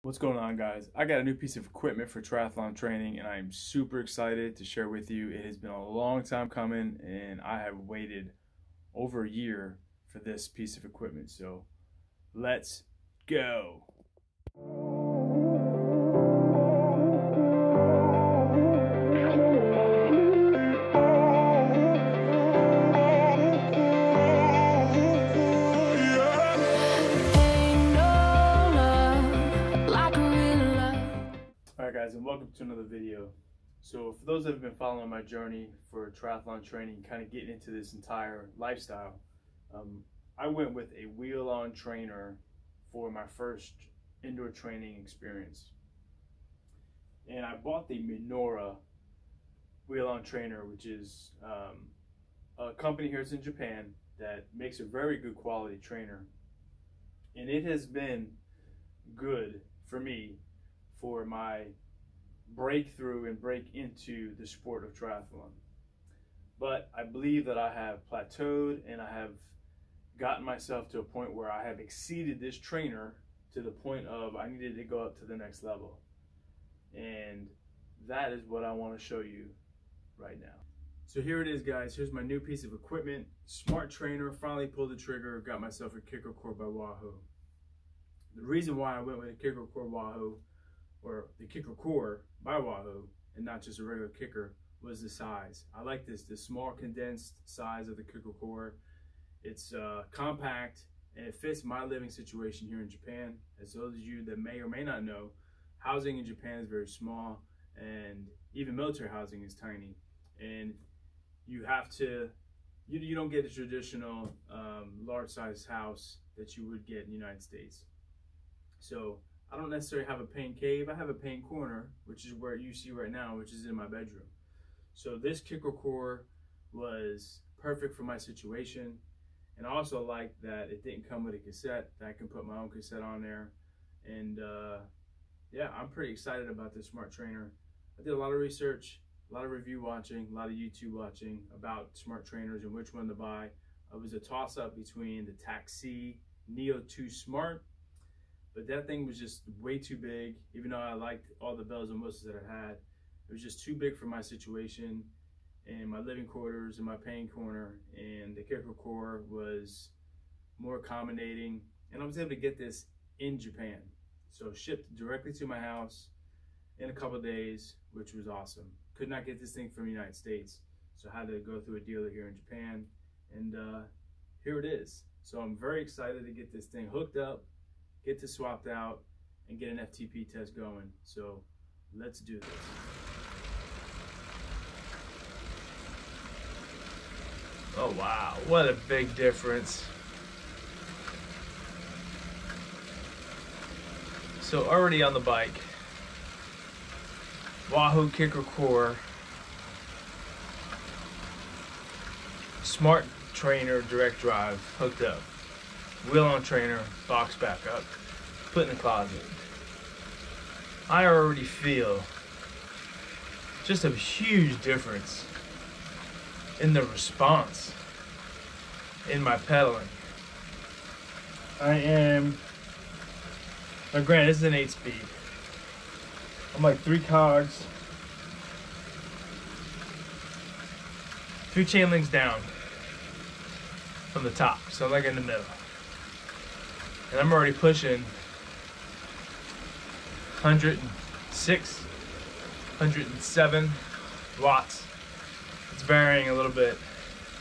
What's going on, guys? I got a new piece of equipment for triathlon training and I am super excited to share with you. It has been a long time coming and I have waited over a year for this piece of equipment. So let's go. Alright guys, and welcome to another video. So for those that have been following my journey for triathlon training, kind of getting into this entire lifestyle, I went with a wheel-on trainer for my first indoor training experience. And I bought the Minoura wheel-on trainer, which is a company here in Japan that makes a very good quality trainer. And it has been good for me for my breakthrough and break into the sport of triathlon. But I believe that I have plateaued and I have gotten myself to a point where I have exceeded this trainer to the point of I needed to go up to the next level. And that is what I want to show you right now. So here it is, guys. Here's my new piece of equipment. Smart trainer. Finally pulled the trigger. Got myself a Kickr Core by Wahoo. The reason why I went with a Kickr Core Wahoo, or the Kickr Core by Wahoo, and not just a regular Kickr, was the size. I like the small condensed size of the Kickr Core. It's compact and it fits my living situation here in Japan. As those of you that may or may not know, housing in Japan is very small and even military housing is tiny. And you have to, you don't get a traditional large size house that you would get in the United States. So I don't necessarily have a pain cave. I have a pain corner, which is where you see right now, which is in my bedroom. So this Kickr Core was perfect for my situation. And I also like that it didn't come with a cassette, that I can put my own cassette on there. And yeah, I'm pretty excited about this smart trainer. I did a lot of research, a lot of review watching, a lot of YouTube watching about smart trainers and which one to buy. It was a toss-up between the Taxi Neo 2 Smart, but that thing was just way too big. Even though I liked all the bells and whistles that it had, it was just too big for my situation and my living quarters and my pain corner. And the Kickr Core was more accommodating, and I was able to get this in Japan. So shipped directly to my house in a couple of days, which was awesome. Could not get this thing from the United States, so I had to go through a dealer here in Japan, and here it is. So I'm very excited to get this thing hooked up, get this swapped out, and get an FTP test going. So let's do this. Oh wow, what a big difference. So already on the bike, Wahoo Kickr Core, smart trainer direct drive hooked up, wheel on trainer, box back up, put in the closet. I already feel just a huge difference in the response in my pedaling. Now granted, this is an 8-speed. I'm like 3 cogs, 3 chain links down from the top, so I'm like in the middle. And I'm already pushing 106, 107 watts. It's varying a little bit,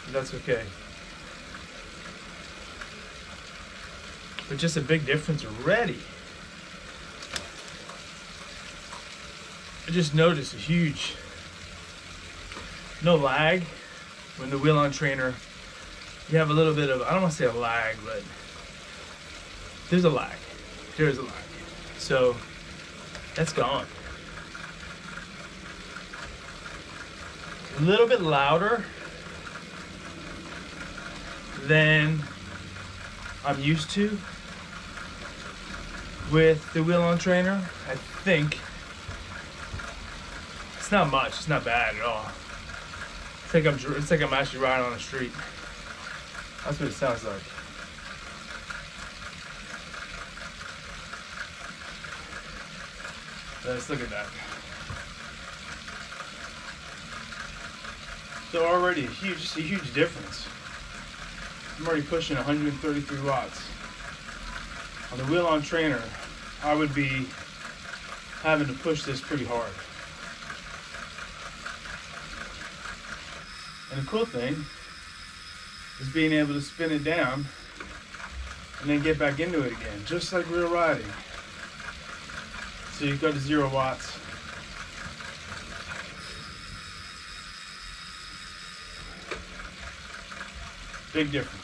but that's okay. But just a big difference already. I just noticed a huge, no lag. When the wheel on trainer, you have a little bit of, I don't want to say a lag, but there's a lag. There's a lag. So that's gone. A little bit louder than I'm used to with the wheel on trainer. I think it's not much, it's not bad at all. It's like I'm actually riding on the street. That's what it sounds like. Let's look at that. So already just a huge difference. I'm already pushing 133 watts. On the wheel-on trainer, I would be having to push this pretty hard. And the cool thing is being able to spin it down and then get back into it again, just like real riding. So you go to 0 watts. Big difference.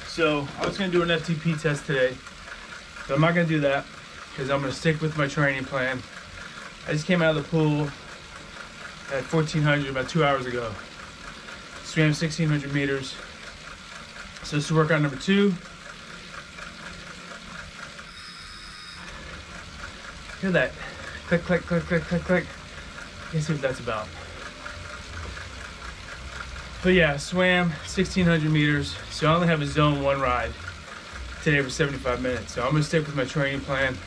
So I was going to do an FTP test today, but I'm not going to do that because I'm going to stick with my training plan. I just came out of the pool at 1400 about 2 hours ago. Swam 1600 meters. So this is workout number 2. Hear that? Click, click, click, click, click, click. Let's see what that's about. But yeah, swam 1600 meters. So I only have a zone 1 ride today for 75 minutes. So I'm gonna stick with my training plan. And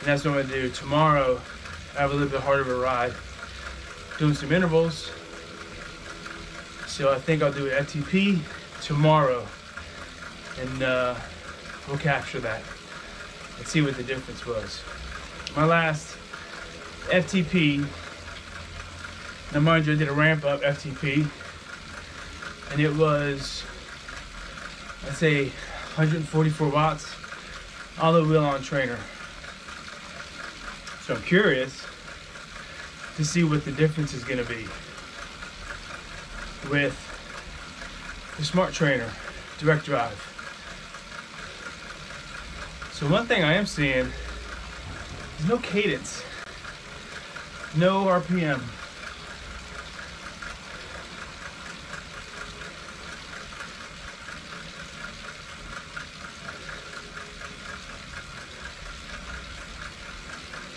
that's what I'm gonna do. Tomorrow, I have a little bit harder of a ride. Doing some intervals. So I think I'll do an FTP tomorrow. And we'll capture that. Let's see what the difference was. My last FTP, now mind you, I did a ramp up FTP, and it was, I'd say 144 watts on the wheel-on trainer. So I'm curious to see what the difference is going to be with the smart trainer, direct drive. So one thing I am seeing is no cadence, no RPM.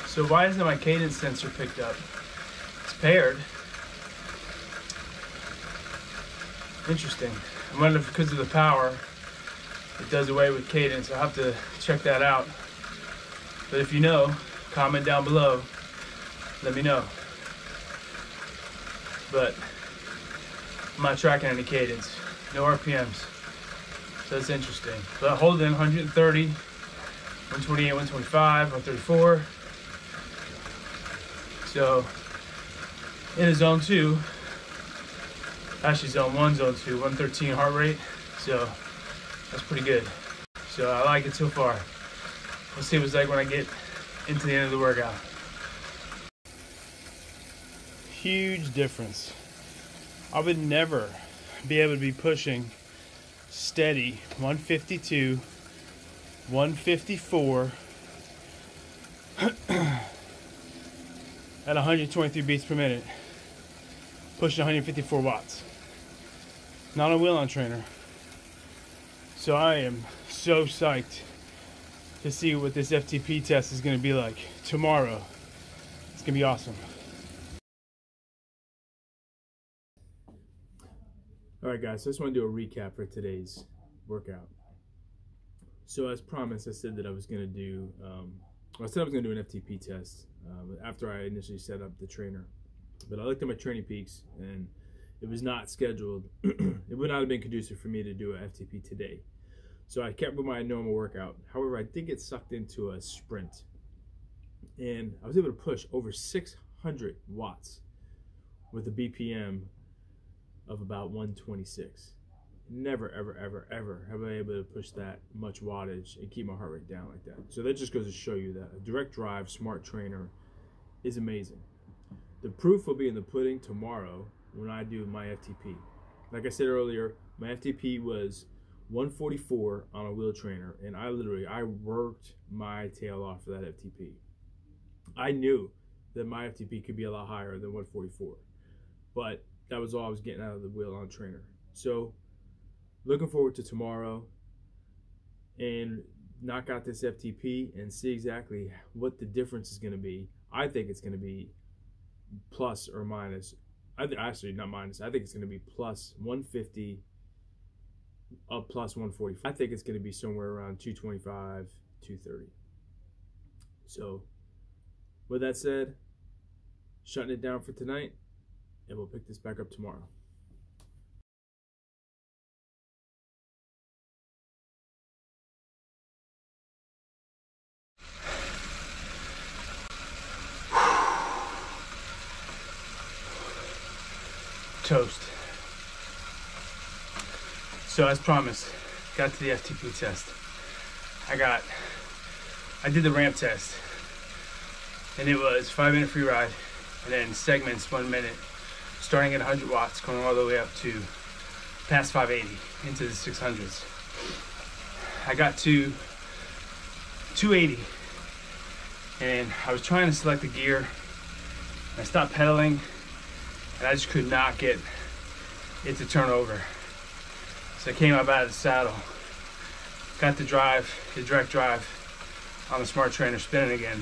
So why isn't my cadence sensor picked up? It's paired. Interesting. I wonder if because of the power, it does away with cadence. I'll have to check that out. But if you know, comment down below. Let me know. But I'm not tracking any cadence. No RPMs. So that's interesting. But I hold in 130, 128, 125, 134. So in a zone 2, actually zone 1, zone 2, 113 heart rate. So that's pretty good. So I like it so far. We'll see what it's like when I get into the end of the workout. Huge difference. I would never be able to be pushing steady 152, 154 at 123 beats per minute, pushing 154 watts. Not a wheel-on trainer. So I am so psyched to see what this FTP test is going to be like tomorrow. It's going to be awesome. Alright guys, so I just want to do a recap for today's workout. So as promised, I said that I was going to do, I said I was going to do an FTP test after I initially set up the trainer. But I looked at my training peaks and it was not scheduled. It would not have been conducive for me to do an FTP today. So I kept with my normal workout. However, I did get sucked into a sprint. And I was able to push over 600 watts with a BPM of about 126. Never, ever, ever, ever have I been able to push that much wattage and keep my heart rate down like that. So that just goes to show you that a direct drive smart trainer is amazing. The proof will be in the pudding tomorrow when I do my FTP. Like I said earlier, my FTP was 144 on a wheel trainer, and I worked my tail off for that FTP. I knew that my FTP could be a lot higher than 144, but that was all I was getting out of the wheel-on trainer. So looking forward to tomorrow and knock out this FTP and see exactly what the difference is going to be. I think it's going to be plus or minus. Actually, not minus. I think it's going to be plus 150 up plus 145. I think it's going to be somewhere around 225, 230. So with that said, shutting it down for tonight, and we'll pick this back up tomorrow. Toast. So as promised, got to the FTP test. I did the ramp test, and it was 5-minute free ride, and then segments 1 minute, starting at 100 watts, going all the way up to past 580 into the 600s. I got to 280, and I was trying to select the gear, and I stopped pedaling, and I just could not get it to turn over. So I came up out of the saddle, got the direct drive on the smart trainer spinning again.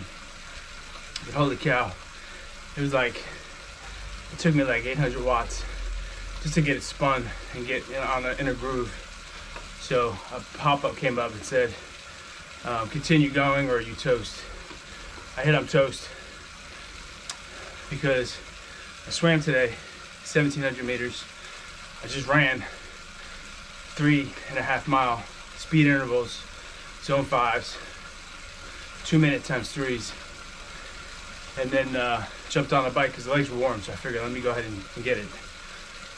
But holy cow, it took me like 800 watts just to get it spun and get in a groove. So a pop-up came up and said, continue going or you toast. I hit on toast because I swam today 1,700 meters. I just ran 3.5 mile speed intervals, zone 5s, 2 minute times 3s, and then jumped on the bike because the legs were warm, so I figured let me go ahead and get it.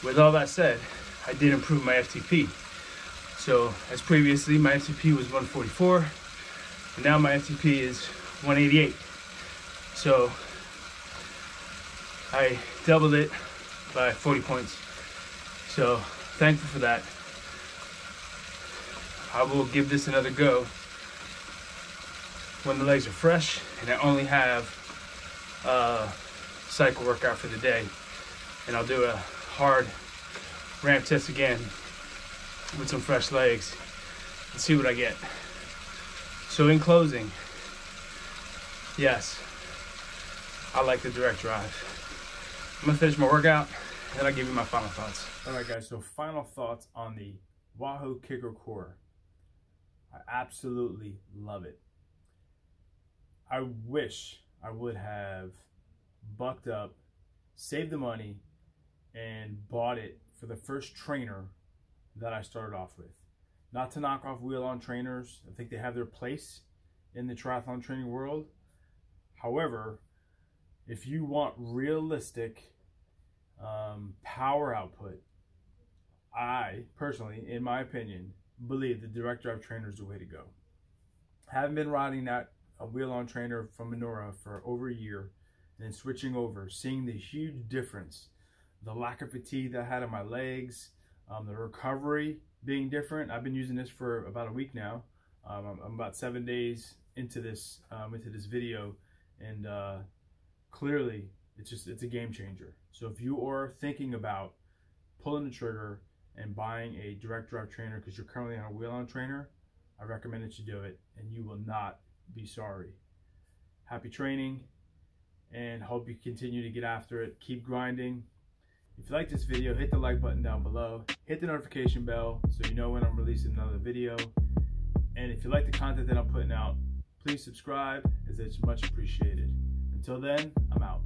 With all that said, I did improve my FTP. So as previously, my FTP was 144, and now my FTP is 188. So I doubled it by 40 points. So thankful for that. I will give this another go when the legs are fresh and I only have a cycle workout for the day. And I'll do a hard ramp test again with some fresh legs and see what I get. So in closing, yes, I like the direct drive. I'm gonna finish my workout and then I'll give you my final thoughts. All right guys, so final thoughts on the Wahoo Kickr Core. I absolutely love it. I wish I would have bucked up, saved the money, and bought it for the first trainer that I started off with. Not to knock off wheel-on trainers. I think they have their place in the triathlon training world. However, if you want realistic power output, I personally, in my opinion, believe the direct drive trainer is the way to go. Haven't been riding that wheel-on trainer from Minoura for over a year, and then switching over, seeing the huge difference, the lack of fatigue that I had on my legs, the recovery being different. I've been using this for about a week now. I'm about 7 days into this video, and clearly it's a game changer. So if you are thinking about pulling the trigger and buying a direct drive trainer because you're currently on a wheel-on trainer, I recommend that you do it, and you will not be sorry. Happy training, and hope you continue to get after it. Keep grinding. If you like this video, hit the like button down below. Hit the notification bell so you know when I'm releasing another video. And if you like the content that I'm putting out, please subscribe, as it's much appreciated. Until then, I'm out.